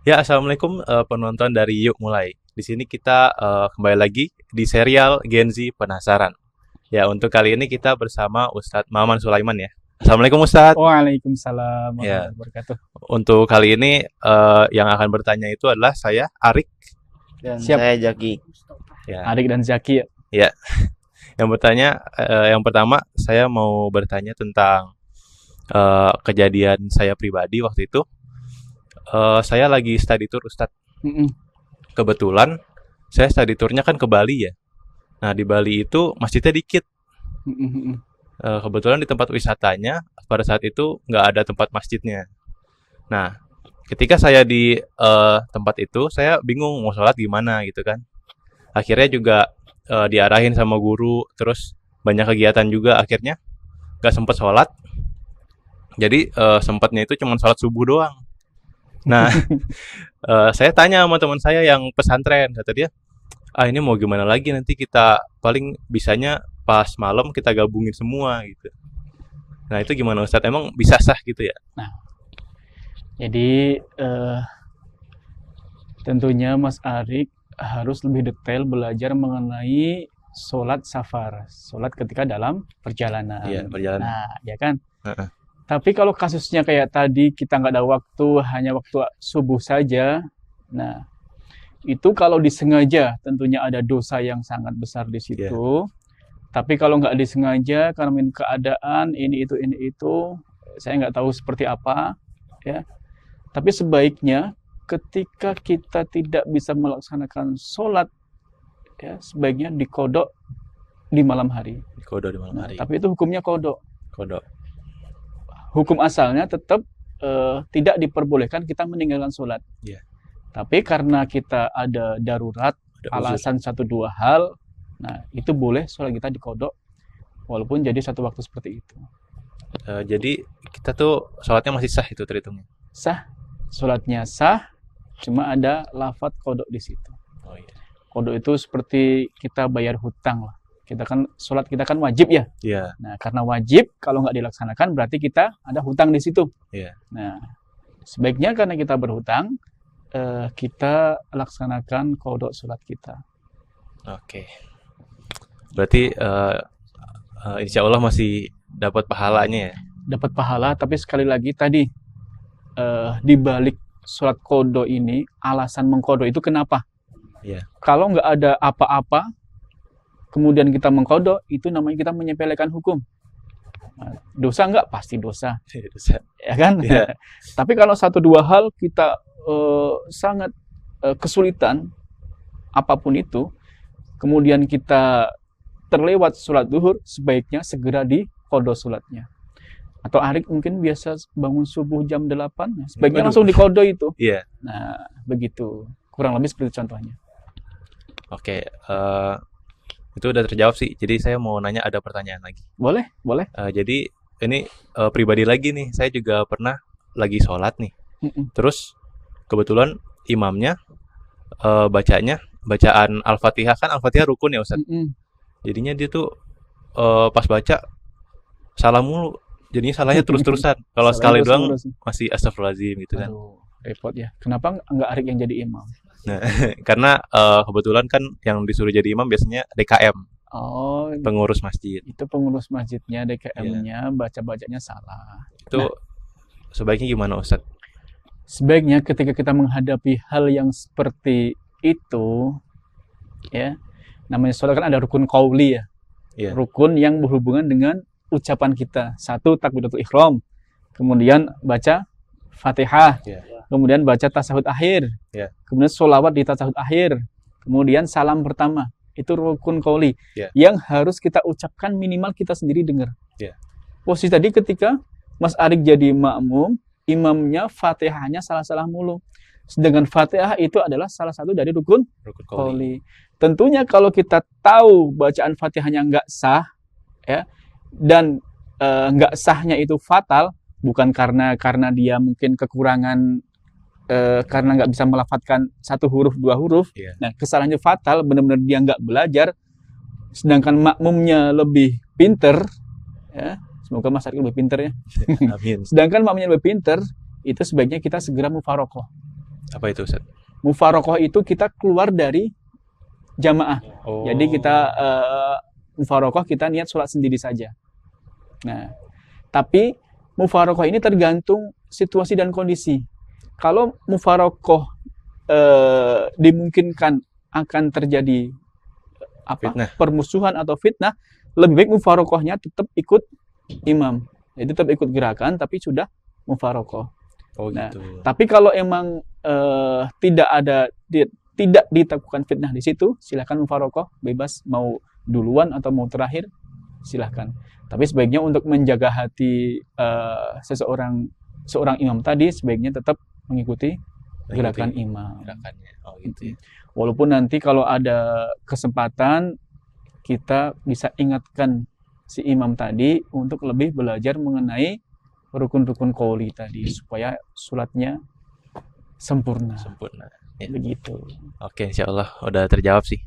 Ya, assalamualaikum penonton dari Yuk Mulai. Di sini kita kembali lagi di serial Gen Z Penasaran. Ya, untuk kali ini kita bersama Ustadz Maman Sulaiman ya. Assalamualaikum Ustadz. Waalaikumsalam Ya, warahmatullahi wabarakatuh. untuk kali ini yang akan bertanya itu adalah saya Arik. Dan Siap. saya Jaki. Ya, Adik dan Zaki ya. ya. Yang bertanya, yang pertama saya mau bertanya tentang kejadian saya pribadi waktu itu. Saya lagi study tour Ustadz. Mm-mm. Kebetulan saya study tournya kan ke Bali ya. Nah di Bali itu masjidnya dikit. Mm-mm. Kebetulan di tempat wisatanya pada saat itu nggak ada tempat masjidnya. Nah ketika saya di tempat itu saya bingung mau sholat gimana gitu kan. Akhirnya juga diarahin sama guru, terus banyak kegiatan juga. Akhirnya nggak sempet sholat. Jadi sempatnya itu cuma sholat subuh doang. Nah saya tanya sama teman saya yang pesantren, kata dia, ini mau gimana lagi, nanti kita paling bisanya pas malam kita gabungin semua gitu. Nah itu gimana Ustadz, emang bisa sah gitu ya? Jadi tentunya Mas Arik harus lebih detail belajar mengenai sholat safar, sholat ketika dalam perjalanan. Iya, perjalanan. Nah, ya kan. Heeh. Tapi kalau kasusnya kayak tadi kita nggak ada waktu, hanya waktu subuh saja. Nah, itu kalau disengaja tentunya ada dosa yang sangat besar di situ. Tapi kalau nggak disengaja karena mungkin keadaan ini itu, saya nggak tahu seperti apa, ya. Tapi sebaiknya ketika kita tidak bisa melaksanakan sholat, ya, sebaiknya dikodok di malam hari. Kodok di malam Nah, hari. tapi itu hukumnya kodok. Kodok. Hukum asalnya tetap tidak diperbolehkan kita meninggalkan sholat. Iya. Tapi karena kita ada darurat, Ada uzur. alasan satu dua hal, nah itu boleh sholat kita dikodok, walaupun jadi satu waktu seperti itu. Jadi kita tuh sholatnya masih sah itu terhitungnya. Sah, sholatnya sah, cuma ada lafadz kodok di situ. Oh iya. Kodok itu seperti kita bayar hutang lah. Kita kan sholat kita kan wajib ya. Iya. Nah karena wajib, kalau nggak dilaksanakan berarti kita ada hutang di situ. Iya. Nah sebaiknya karena kita berhutang, kita laksanakan kodok sholat kita. Oke. Berarti insya Allah masih dapat pahalanya ya. Dapat pahala, tapi sekali lagi tadi di balik sholat kodok ini, alasan mengkodok itu kenapa? Iya. Kalau nggak ada apa-apa, kemudian kita mengkodok, itu namanya kita menyepelekan hukum. Nah, dosa nggak? Pasti dosa, ya kan? Iya. Tapi kalau satu dua hal kita sangat kesulitan, apapun itu, kemudian kita terlewat sholat duhur, sebaiknya segera dikodok sholatnya. Atau Arik mungkin biasa bangun subuh jam 8, sebaiknya Waduh. langsung dikodok itu. Iya. Nah, begitu. Kurang lebih seperti contohnya. Oke. Itu udah terjawab sih. Jadi saya mau nanya, ada pertanyaan lagi. Boleh? Boleh. Jadi ini pribadi lagi nih. Saya juga pernah lagi sholat nih. Mm-mm. Terus kebetulan imamnya bacaan Al-Fatihah, kan Al-Fatihah rukun ya Ustaz. Mm-mm. Jadinya dia tuh pas baca salah mulu. Jadinya salahnya terus-terusan. Kalau sekali doang Terus-menerus. masih astagfirullahaladzim gitu kan. Aduh, repot ya. Kenapa nggak Arik yang jadi imam? Nah, karena kebetulan kan yang disuruh jadi imam biasanya DKM, Oh, pengurus masjid. itu pengurus masjidnya, DKM-nya, baca-bacanya salah. Itu sebaiknya gimana Ustaz? Sebaiknya ketika kita menghadapi hal yang seperti itu, ya, namanya sholat kan ada rukun qauli ya. Iya. Rukun yang berhubungan dengan ucapan kita. Satu, takbiratul ihram. Kemudian baca Fatihah. Iya. Kemudian baca tasahud akhir. Iya. Kemudian sholawat di tasahud akhir. Kemudian salam pertama. Itu rukun qauli. Iya. Yang harus kita ucapkan minimal kita sendiri dengar. Iya. Posisi tadi ketika Mas Arik jadi makmum, imamnya Fatihahnya salah-salah mulu. Sedangkan Fatihah itu adalah salah satu dari rukun Rukun qauli. qauli. Tentunya kalau kita tahu bacaan Fatihahnya nggak sah, ya, dan nggak sahnya itu fatal, bukan karena dia mungkin kekurangan, karena nggak bisa melafadzkan satu huruf dua huruf. Iya. Nah kesalahannya fatal, benar-benar dia nggak belajar. Sedangkan makmumnya lebih pinter, ya, semoga Mas Arik lebih pinter ya. Amin. Sedangkan makmumnya lebih pinter, itu sebaiknya kita segera mufarokoh. Apa itu, Ustaz? Mufarokoh itu kita keluar dari jamaah. Oh. Jadi kita mufarokoh kita niat sholat sendiri saja. Nah, tapi mufarokoh ini tergantung situasi dan kondisi. Kalau mufarokoh dimungkinkan akan terjadi Fitnah. permusuhan atau fitnah, lebih baik mufarokohnya tetap ikut imam. Jadi tetap ikut gerakan tapi sudah mufarokoh. Oh Nah, gitu. tapi kalau emang tidak ditemukan fitnah di situ, silakan mufarokoh, bebas mau duluan atau mau terakhir, silakan. Tapi sebaiknya untuk menjaga hati seorang imam tadi, sebaiknya tetap mengikuti gerakan imam. Gerakannya. Oh gitu ya. Walaupun nanti kalau ada kesempatan, kita bisa ingatkan si imam tadi untuk lebih belajar mengenai rukun-rukun qauli tadi supaya sholatnya sempurna. Sempurna. Ya. Begitu. Oke, insya Allah udah terjawab sih.